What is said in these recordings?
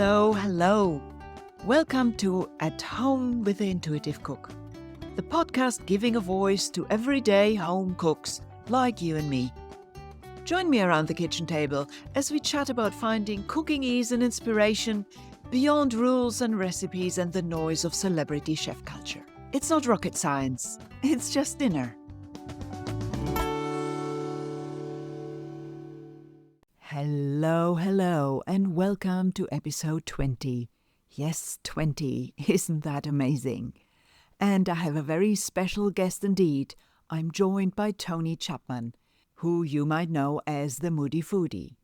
Hello, hello. Welcome to At Home with the Intuitive Cook, the podcast giving a voice to everyday home cooks like you and me. Join me around the kitchen table as we chat about finding cooking ease and inspiration beyond rules and recipes and the noise of celebrity chef culture. It's not rocket science, it's just dinner. Hello, and welcome to episode 20. Yes, 20. Isn't that amazing? And I have a very special guest indeed. I'm joined by Toni Chapman, who you might know as the Moody Foodie.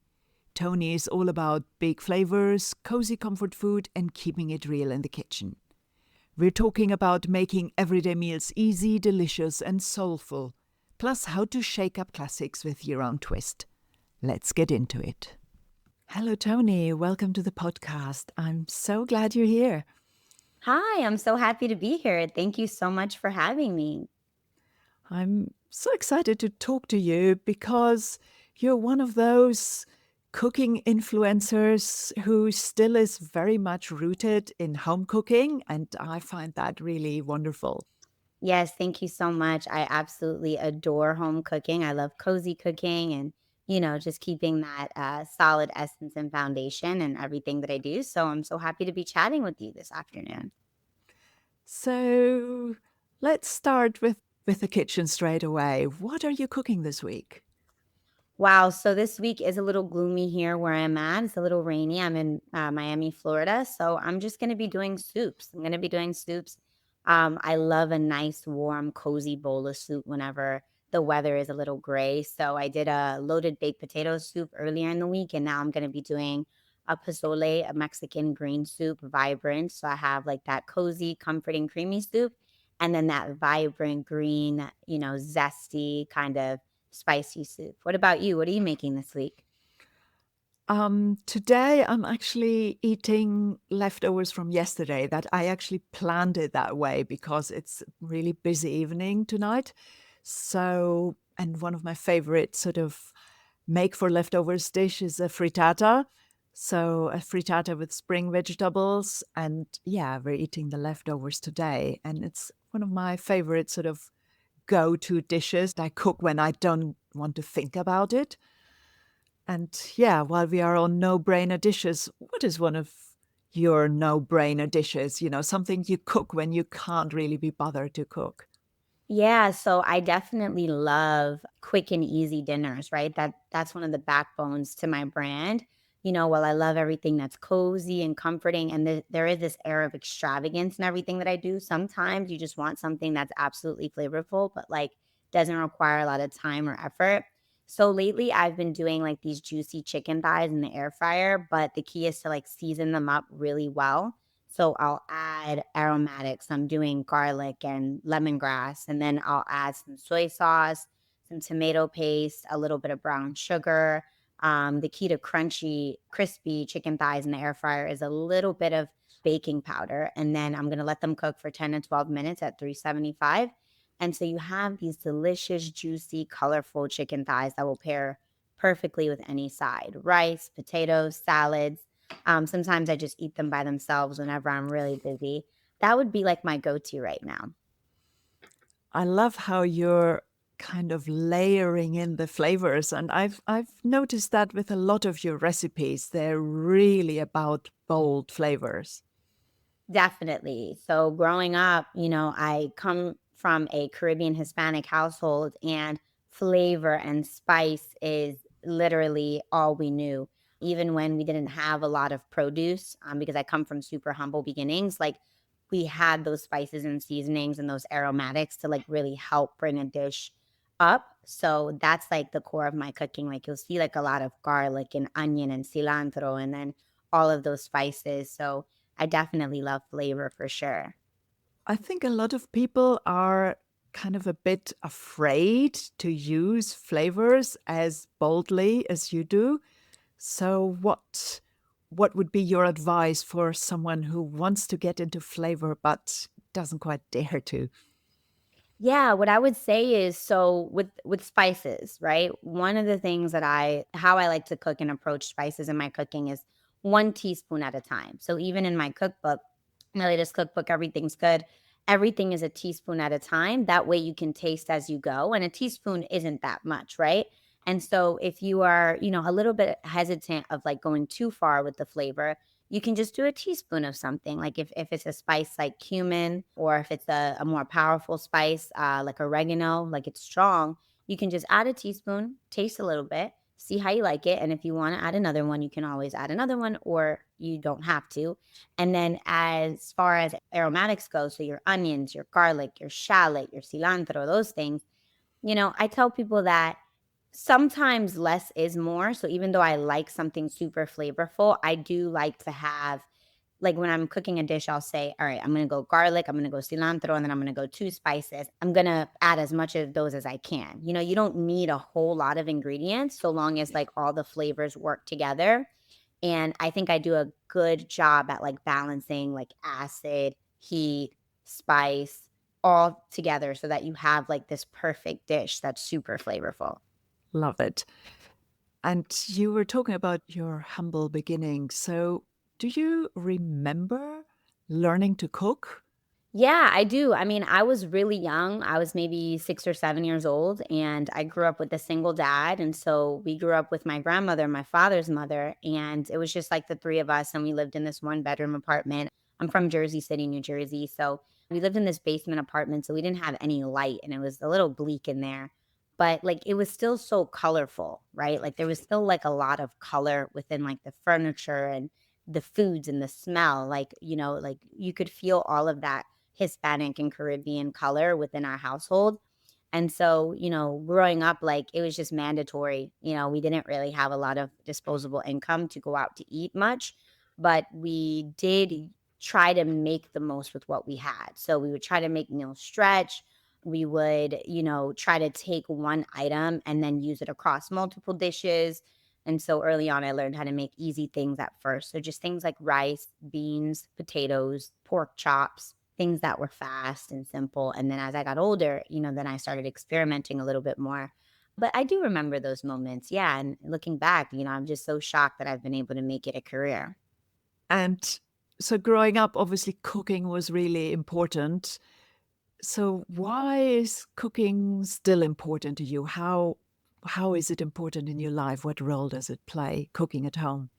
Toni is all about big flavors, cozy comfort food, and keeping it real in the kitchen. We're talking about making everyday meals easy, delicious, and soulful, plus how to shake up classics with your own twist. Let's get into it. Hello, Toni. Welcome to the podcast. I'm so glad you're here. Hi, I'm so happy to be here. Thank you so much for having me. I'm so excited to talk to you because you're one of those cooking influencers who still is very much rooted in home cooking, and I find that really wonderful. Yes, thank you so much. I absolutely adore home cooking. I love cozy cooking and, just keeping that solid essence and foundation in everything that I do. So I'm so happy to be chatting with you this afternoon. So let's start with the kitchen straight away. What are you cooking this week? Wow. So this week is a little gloomy here where I'm at. It's a little rainy. I'm in Miami, Florida. So I'm just going to be doing soups. I'm going to be doing soups. I love a nice, warm, cozy bowl of soup whenever the weather is a little gray. So I did a loaded baked potato soup earlier in the week. And now I'm going to be doing a pozole, a Mexican green soup, vibrant. So I have like that cozy, comforting, creamy soup. And then that vibrant green, zesty kind of spicy soup. What about you? What are you making this week? Today I'm actually eating leftovers from yesterday that I actually planned it that way because it's a really busy evening tonight. So, and one of my favorite sort of make for leftovers dish is a frittata. So a frittata with spring vegetables. And yeah, we're eating the leftovers today. And it's one of my favorite sort of go-to dishes I cook when I don't want to think about it. And yeah, while we are on no-brainer dishes, what is one of your no-brainer dishes? You know, something you cook when you can't really be bothered to cook. Yeah, so I definitely love quick and easy dinners, right? That's one of the backbones to my brand. While I love everything that's cozy and comforting, and there is this air of extravagance in everything that I do. Sometimes you just want something that's absolutely flavorful, but like doesn't require a lot of time or effort. So lately, I've been doing like these juicy chicken thighs in the air fryer, but the key is to like season them up really well. So I'll add aromatics. I'm doing garlic and lemongrass, and then I'll add some soy sauce, some tomato paste, a little bit of brown sugar. The key to crunchy, crispy chicken thighs in the air fryer is a little bit of baking powder. And then I'm going to let them cook for 10 to 12 minutes at 375. And so you have these delicious, juicy, colorful chicken thighs that will pair perfectly with any side rice, potatoes, salads. Sometimes I just eat them by themselves whenever I'm really busy. That would be like my go to right now. I love how you're kind of layering in the flavors, and I've noticed that with a lot of your recipes, they're really about bold flavors. Definitely. So growing up, I come from a Caribbean Hispanic household, and flavor and spice is literally all we knew. Even when we didn't have a lot of produce, because I come from super humble beginnings, like we had those spices and seasonings and those aromatics to like really help bring a dish up. So that's like the core of my cooking. Like you'll see like a lot of garlic and onion and cilantro and then all of those spices. So I definitely love flavor for sure. I think a lot of people are kind of a bit afraid to use flavors as boldly as you do. So what would be your advice for someone who wants to get into flavor but doesn't quite dare to? Yeah, what I would say is so with spices, right? One of the things that I how I like to cook and approach spices in my cooking is one teaspoon at a time. So even in my cookbook, my latest cookbook, Everything's Good, everything is a teaspoon at a time. That way you can taste as you go. And a teaspoon isn't that much, right? And so if you are, a little bit hesitant of like going too far with the flavor, you can just do a teaspoon of something. Like if it's a spice like cumin, or if it's a more powerful spice like oregano, like it's strong, you can just add a teaspoon, taste a little bit, see how you like it. And if you want to add another one, you can always add another one, or you don't have to. And then as far as aromatics go, so your onions, your garlic, your shallot, your cilantro, those things, I tell people that sometimes less is more. So even though I like something super flavorful, I do like to have, like when I'm cooking a dish, I'll say, all right, I'm going to go garlic, I'm going to go cilantro, and then I'm going to go two spices. I'm going to add as much of those as I can. You don't need a whole lot of ingredients so long as like all the flavors work together. And I think I do a good job at like balancing like acid, heat, spice all together so that you have like this perfect dish that's super flavorful. Love it. And you were talking about your humble beginnings. So, do you remember learning to cook? Yeah, I do. I mean, I was really young. I was maybe 6 or 7 years old, and I grew up with a single dad. And so we grew up with my grandmother, my father's mother, and it was just like the three of us. And we lived in this one bedroom apartment. I'm from Jersey City, New Jersey. So we lived in this basement apartment. So we didn't have any light, and it was a little bleak in there. But like it was still so colorful, right? Like there was still like a lot of color within like the furniture and the foods and the smell. Like, like you could feel all of that Hispanic and Caribbean color within our household. And so, growing up, like it was just mandatory. We didn't really have a lot of disposable income to go out to eat much, but we did try to make the most with what we had. So we would try to make meals stretch. We would, try to take one item and then use it across multiple dishes. And so early on, I learned how to make easy things at first. So just things like rice, beans, potatoes, pork chops, things that were fast and simple. And then as I got older, then I started experimenting a little bit more. But I do remember those moments. Yeah. And looking back, I'm just so shocked that I've been able to make it a career. And so, growing up, obviously, cooking was really important. So, why is cooking still important to you? How is it important in your life? What role does it play, cooking at home?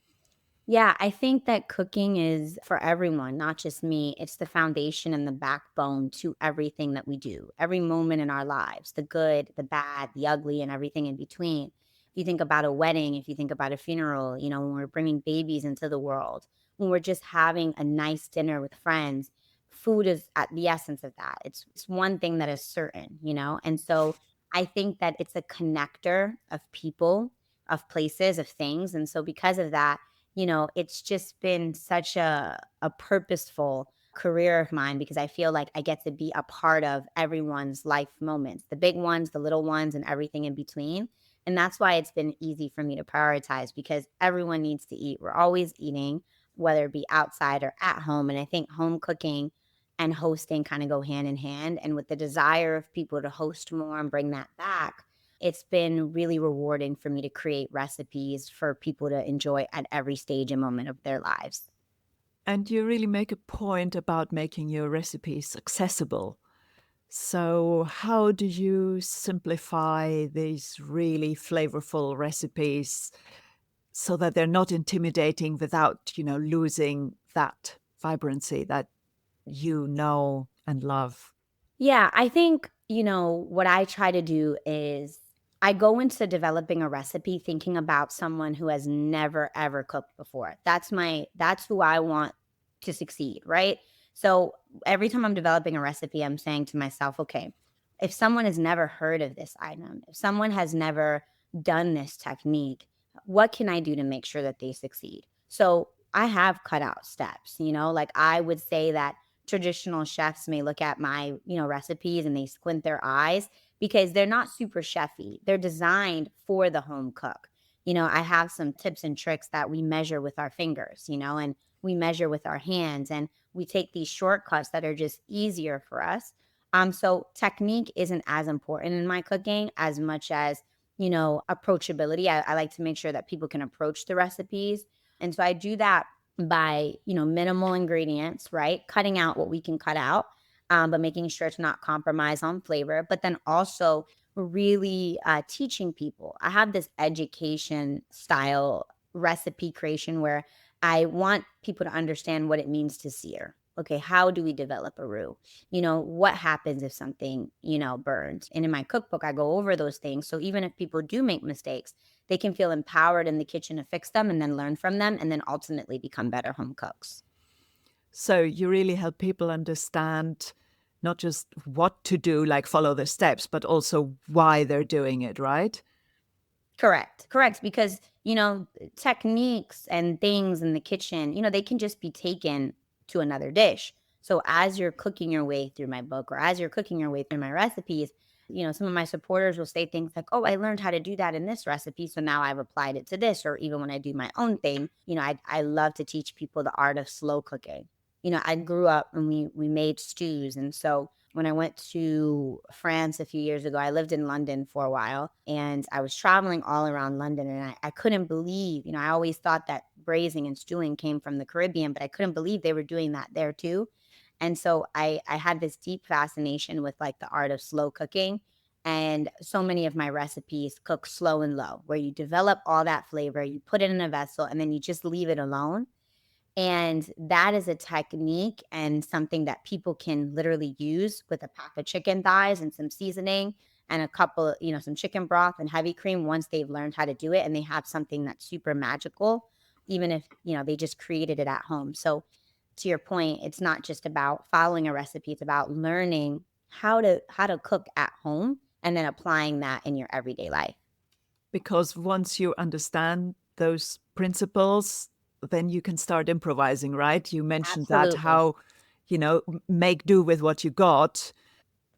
Yeah, I think that cooking is for everyone, not just me. It's the foundation and the backbone to everything that we do, every moment in our lives, the good, the bad, the ugly, and everything in between. If you think about a wedding, if you think about a funeral, when we're bringing babies into the world, when we're just having a nice dinner with friends, food is at the essence of that. It's one thing that is certain, And so I think that it's a connector of people, of places, of things. And so because of that, it's just been such a purposeful career of mine because I feel like I get to be a part of everyone's life moments, the big ones, the little ones, and everything in between. And that's why it's been easy for me to prioritize because everyone needs to eat. We're always eating, whether it be outside or at home. And I think home cooking and hosting kind of go hand in hand. And with the desire of people to host more and bring that back, it's been really rewarding for me to create recipes for people to enjoy at every stage and moment of their lives. And you really make a point about making your recipes accessible. So, how do you simplify these really flavorful recipes so that they're not intimidating without, losing that vibrancy that you know and love? Yeah, I think, what I try to do is I go into developing a recipe thinking about someone who has never ever cooked before. That's who I want to succeed, right? So every time I'm developing a recipe, I'm saying to myself, okay, if someone has never heard of this item, if someone has never done this technique, what can I do to make sure that they succeed? So I have cut out steps, like I would say that traditional chefs may look at my, recipes and they squint their eyes because they're not super chefy. They're designed for the home cook. I have some tips and tricks that we measure with our fingers, and we measure with our hands and we take these shortcuts that are just easier for us. So technique isn't as important in my cooking as much as, approachability. I like to make sure that people can approach the recipes. And so I do that by, minimal ingredients, right? Cutting out what we can cut out, but making sure to not compromise on flavor. But then also really teaching people. I have this education style recipe creation where I want people to understand what it means to sear. Okay, how do we develop a roux? What happens if something, burns? And in my cookbook, I go over those things. So even if people do make mistakes, they can feel empowered in the kitchen to fix them and then learn from them and then ultimately become better home cooks. So you really help people understand not just what to do, like follow the steps, but also why they're doing it, right? Correct. Correct. Because, techniques and things in the kitchen, they can just be taken to another dish. So as you're cooking your way through my book or as you're cooking your way through my recipes, some of my supporters will say things like, oh, I learned how to do that in this recipe. So now I've applied it to this. Or even when I do my own thing, I love to teach people the art of slow cooking. I grew up and we made stews. And so when I went to France a few years ago, I lived in London for a while and I was traveling all around London and I couldn't believe, I always thought that braising and stewing came from the Caribbean, but I couldn't believe they were doing that there too. And so I had this deep fascination with like the art of slow cooking. And so many of my recipes cook slow and low, where you develop all that flavor, you put it in a vessel, and then you just leave it alone. And that is a technique and something that people can literally use with a pack of chicken thighs and some seasoning and a couple, some chicken broth and heavy cream once they've learned how to do it and they have something that's super magical, even if, they just created it at home. So to your point, it's not just about following a recipe, it's about learning how to cook at home and then applying that in your everyday life. Because once you understand those principles, then you can start improvising, right? You mentioned that Absolutely. how, make do with what you got.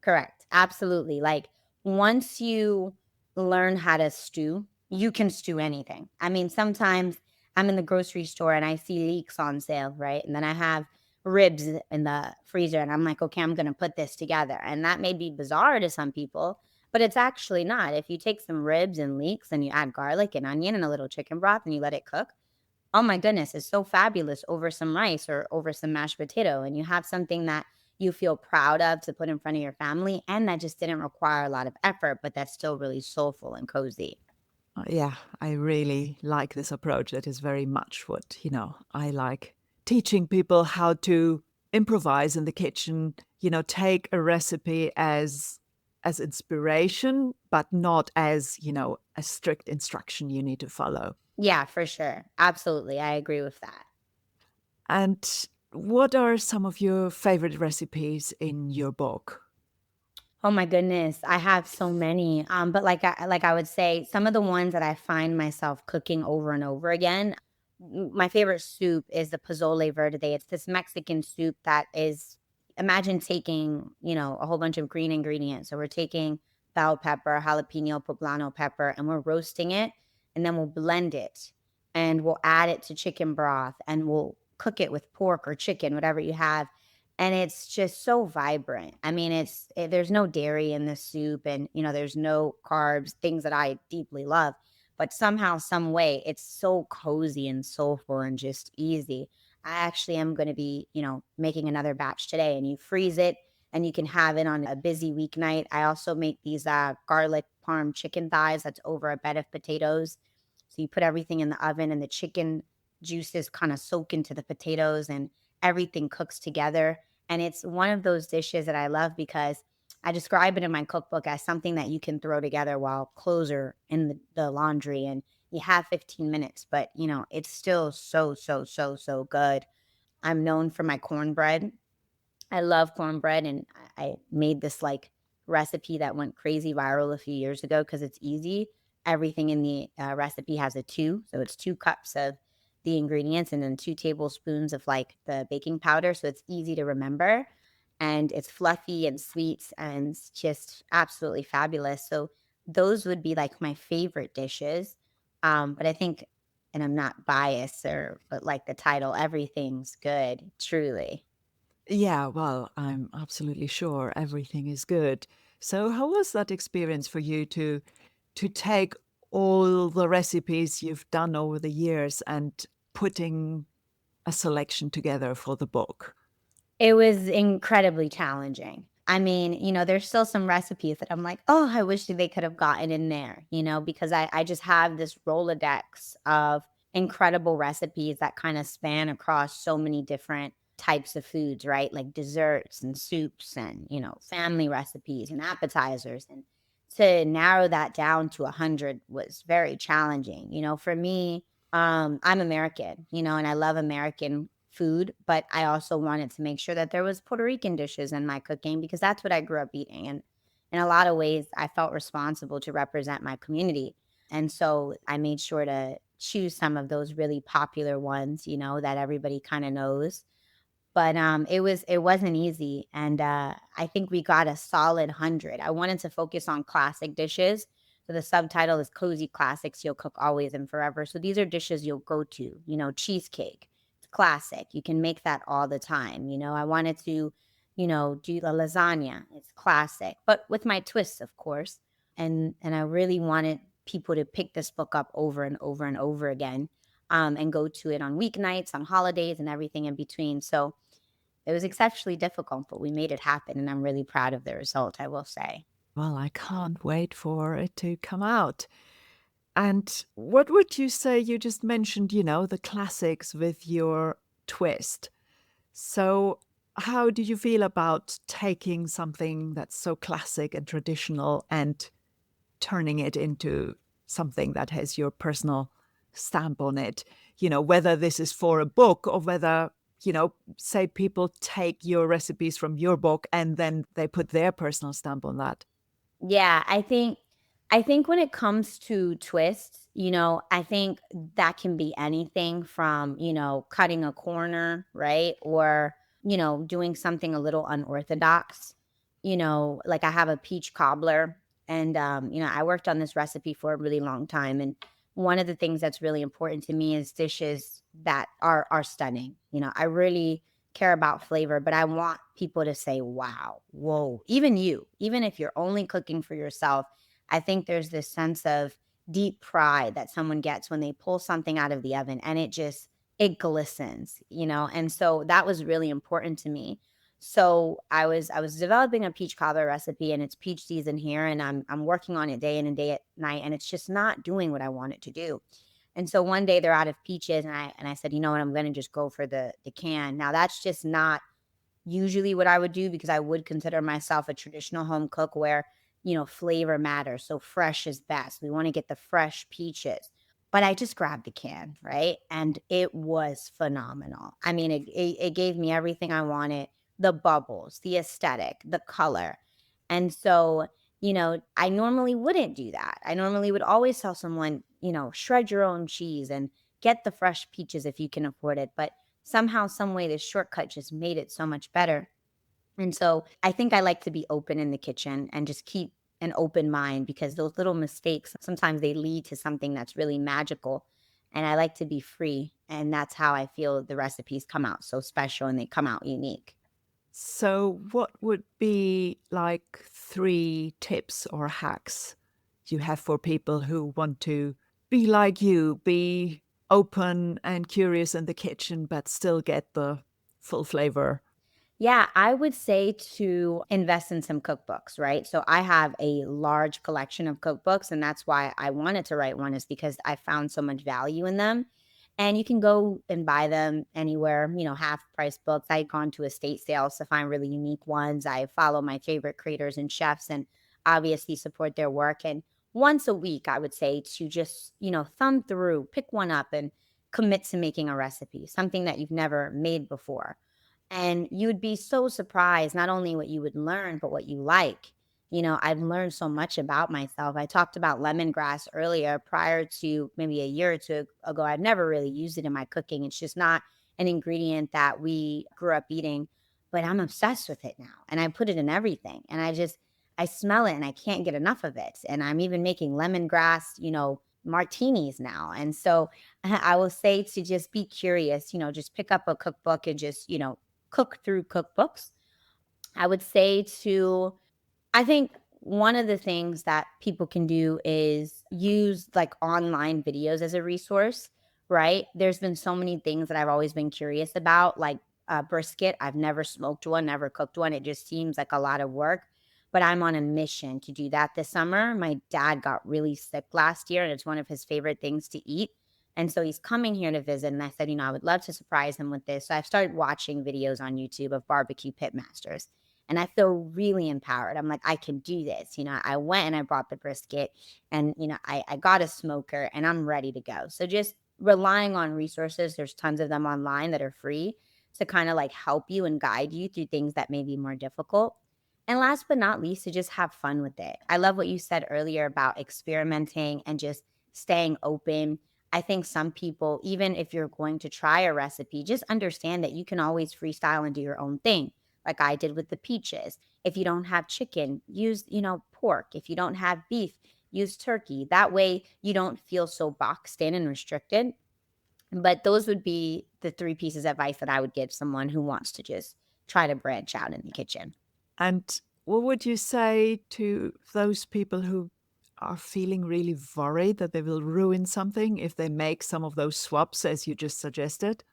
Correct. Absolutely. Like once you learn how to stew, you can stew anything. I mean, sometimes I'm in the grocery store and I see leeks on sale, right? And then I have ribs in the freezer and I'm like, okay, I'm going to put this together. And that may be bizarre to some people, but it's actually not. If you take some ribs and leeks and you add garlic and onion and a little chicken broth and you let it cook, oh my goodness, it's so fabulous over some rice or over some mashed potato. And you have something that you feel proud of to put in front of your family. And that just didn't require a lot of effort, but that's still really soulful and cozy. Yeah, I really like this approach. That is very much what, I like teaching people how to improvise in the kitchen, take a recipe as inspiration, but not as, a strict instruction you need to follow. Yeah, for sure. Absolutely. I agree with that. And what are some of your favorite recipes in your book? Oh my goodness, I have so many. But like I would say, some of the ones that I find myself cooking over and over again. My favorite soup is the pozole verde. It's this Mexican soup that is, imagine taking, a whole bunch of green ingredients. So we're taking bell pepper, jalapeno, poblano pepper, and we're roasting it, and then we'll blend it, and we'll add it to chicken broth, and we'll cook it with pork or chicken, whatever you have, and it's just so vibrant. I mean, there's no dairy in the soup and, there's no carbs, things that I deeply love, but somehow, some way, it's so cozy and soulful and just easy. I actually am going to be, making another batch today and you freeze it and you can have it on a busy weeknight. I also make these garlic parm chicken thighs that's over a bed of potatoes. So you put everything in the oven and the chicken juices kind of soak into the potatoes and everything cooks together. And it's one of those dishes that I love because I describe it in my cookbook as something that you can throw together while clothes are in the laundry and you have 15 minutes, but it's still so, so, so, so good. I'm known for my cornbread. I love cornbread, and I made this like recipe that went crazy viral a few years ago because it's easy. Everything in the recipe has a two, so it's 2 cups of the ingredients and then 2 tablespoons of like the baking powder, so it's easy to remember, and it's fluffy and sweet and it's just absolutely fabulous. So those would be like my favorite dishes. But I think, and I'm not biased but like the title, everything's good, truly. Yeah, well, I'm absolutely sure everything is good. So how was that experience for you to take all the recipes you've done over the years and putting a selection together for the book? It was incredibly challenging. I mean, there's still some recipes that I'm like, "Oh, I wish that they could have gotten in there," because I just have this Rolodex of incredible recipes that kinda span across so many different types of foods, right? Like desserts and soups and, family recipes and appetizers, and to narrow that down to 100 was very challenging. For me, I'm American, and I love American food, but I also wanted to make sure that there was Puerto Rican dishes in my cooking because that's what I grew up eating. And in a lot of ways, I felt responsible to represent my community. And so I made sure to choose some of those really popular ones, that everybody kind of knows. But it wasn't easy, and I think we got a solid 100. I wanted to focus on classic dishes. So the subtitle is Cozy Classics You'll Cook Always and Forever. So these are dishes you'll go to, cheesecake. It's classic. You can make that all the time. I wanted to, do the lasagna. It's classic, but with my twists, of course. And I really wanted people to pick this book up over and over and over again, and go to it on weeknights, on holidays, and everything in between. So it was exceptionally difficult, but we made it happen, and I'm really proud of the result, I will say. Well, I can't wait for it to come out. And what would you say? You just mentioned, the classics with your twist. So, how do you feel about taking something that's so classic and traditional and turning it into something that has your personal stamp on it? Whether this is for a book or whether, say people take your recipes from your book and then they put their personal stamp on that. Yeah, I think when it comes to twists, I think that can be anything from, cutting a corner, right? Or, doing something a little unorthodox. Like I have a peach cobbler, and I worked on this recipe for a really long time, and one of the things that's really important to me is dishes that are stunning. I really care about flavor, but I want people to say, "Wow, whoa." Even you, even if you're only cooking for yourself, I think there's this sense of deep pride that someone gets when they pull something out of the oven and it glistens, And so that was really important to me. So I was developing a peach cobbler recipe, and it's peach season here, and I'm working on it day in and day at night, and it's just not doing what I want it to do. And so one day they're out of peaches, and I said, "You know what? I'm gonna just go for the can." Now that's just not usually what I would do because I would consider myself a traditional home cook where, flavor matters. So fresh is best. We want to get the fresh peaches. But I just grabbed the can, right? And it was phenomenal. I mean, it gave me everything I wanted: the bubbles, the aesthetic, the color. And so, I normally wouldn't do that. I normally would always tell someone, shred your own cheese and get the fresh peaches if you can afford it. But somehow, some way, this shortcut just made it so much better. And so I think I like to be open in the kitchen and just keep an open mind because those little mistakes, sometimes they lead to something that's really magical. And I like to be free. And that's how I feel the recipes come out so special and they come out unique. So, what would be like 3 tips or hacks you have for people who want to be like you, be open and curious in the kitchen, but still get the full flavor? Yeah, I would say to invest in some cookbooks, right? So I have a large collection of cookbooks, and that's why I wanted to write one, is because I found so much value in them. And you can go and buy them anywhere, half price books. I've gone to estate sales to find really unique ones. I follow my favorite creators and chefs and obviously support their work. And once a week, I would say to just, thumb through, pick one up and commit to making a recipe, something that you've never made before, and you would be so surprised not only what you would learn, but what you like. I've learned so much about myself. I talked about lemongrass earlier. Prior to maybe a year or two ago, I've never really used it in my cooking. It's just not an ingredient that we grew up eating, but I'm obsessed with it now. And I put it in everything. And I smell it and I can't get enough of it. And I'm even making lemongrass, martinis now. And so I will say to just be curious, just pick up a cookbook and just, cook through cookbooks. I would say to I think one of the things that people can do is use like online videos as a resource, right? There's been so many things that I've always been curious about, like brisket. I've never smoked one, never cooked one. It just seems like a lot of work, but I'm on a mission to do that this summer. My dad got really sick last year, and it's one of his favorite things to eat. And so he's coming here to visit. And I said, I would love to surprise him with this. So I've started watching videos on YouTube of barbecue pit masters. And I feel really empowered. I'm like, I can do this. I went and I bought the brisket and, I got a smoker and I'm ready to go. So just relying on resources, there's tons of them online that are free to kind of like help you and guide you through things that may be more difficult. And last but not least, to just have fun with it. I love what you said earlier about experimenting and just staying open. I think some people, even if you're going to try a recipe, just understand that you can always freestyle and do your own thing, like I did with the peaches. If you don't have chicken, use, pork. If you don't have beef, use turkey. That way you don't feel so boxed in and restricted. But those would be the three pieces of advice that I would give someone who wants to just try to branch out in the kitchen. And what would you say to those people who are feeling really worried that they will ruin something if they make some of those swaps as you just suggested?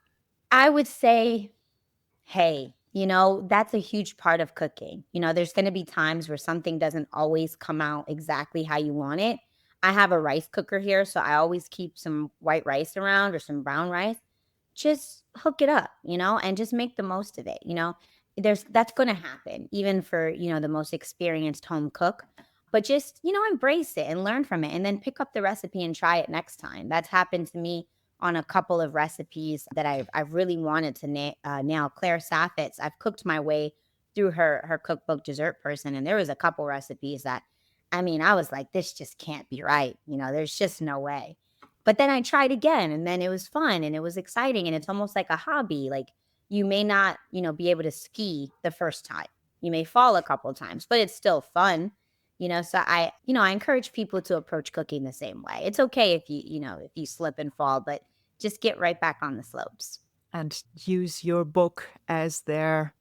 I would say, hey, that's a huge part of cooking. There's going to be times where something doesn't always come out exactly how you want it. I have a rice cooker here, so I always keep some white rice around or some brown rice. Just hook it up, and just make the most of it. That's going to happen even for, the most experienced home cook. But just, embrace it and learn from it and then pick up the recipe and try it next time. That's happened to me on a couple of recipes that I've really wanted to nail. Claire Saffitz, I've cooked my way through her cookbook Dessert Person, and there was a couple recipes that, I was like, this just can't be right. There's just no way. But then I tried again, and then it was fun and it was exciting, and it's almost like a hobby. Like you may not, be able to ski the first time. You may fall a couple of times, but it's still fun. So I encourage people to approach cooking the same way. It's okay if if you slip and fall, but just get right back on the slopes. And use your book as their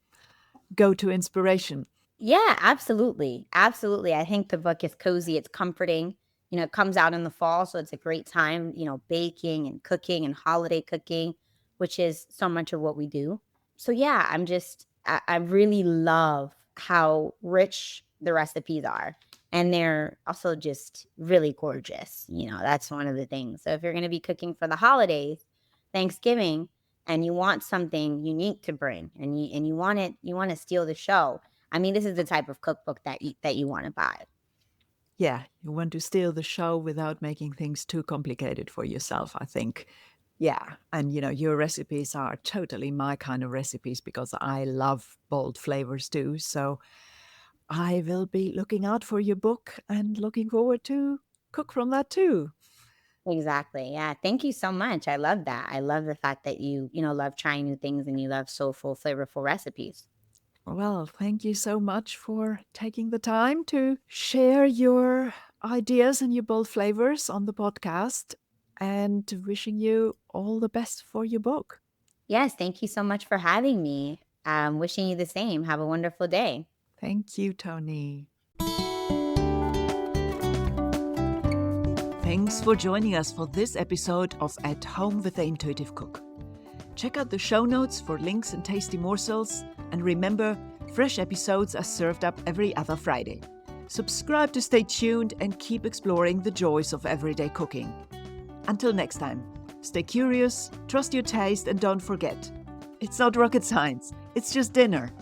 go-to inspiration. Yeah, absolutely. Absolutely. I think the book is cozy. It's comforting. It comes out in the fall, so it's a great time, baking and cooking and holiday cooking, which is so much of what we do. So yeah, I really love how rich the recipes are. And they're also just really gorgeous. That's one of the things. So if you're going to be cooking for the holidays, Thanksgiving, and you want something unique to bring and you want to steal the show. This is the type of cookbook that you want to buy. Yeah, you want to steal the show without making things too complicated for yourself, I think. Yeah, and your recipes are totally my kind of recipes because I love bold flavors too. So I will be looking out for your book and looking forward to cook from that too. Exactly. Yeah. Thank you so much. I love that. I love the fact that you love trying new things and you love soulful, flavorful recipes. Well, thank you so much for taking the time to share your ideas and your bold flavors on the podcast and wishing you all the best for your book. Yes. Thank you so much for having me. Wishing you the same. Have a wonderful day. Thank you, Toni. Thanks for joining us for this episode of At Home with the Intuitive Cook. Check out the show notes for links and tasty morsels, and remember, fresh episodes are served up every other Friday. Subscribe to stay tuned and keep exploring the joys of everyday cooking. Until next time, stay curious, trust your taste, and don't forget, it's not rocket science, it's just dinner.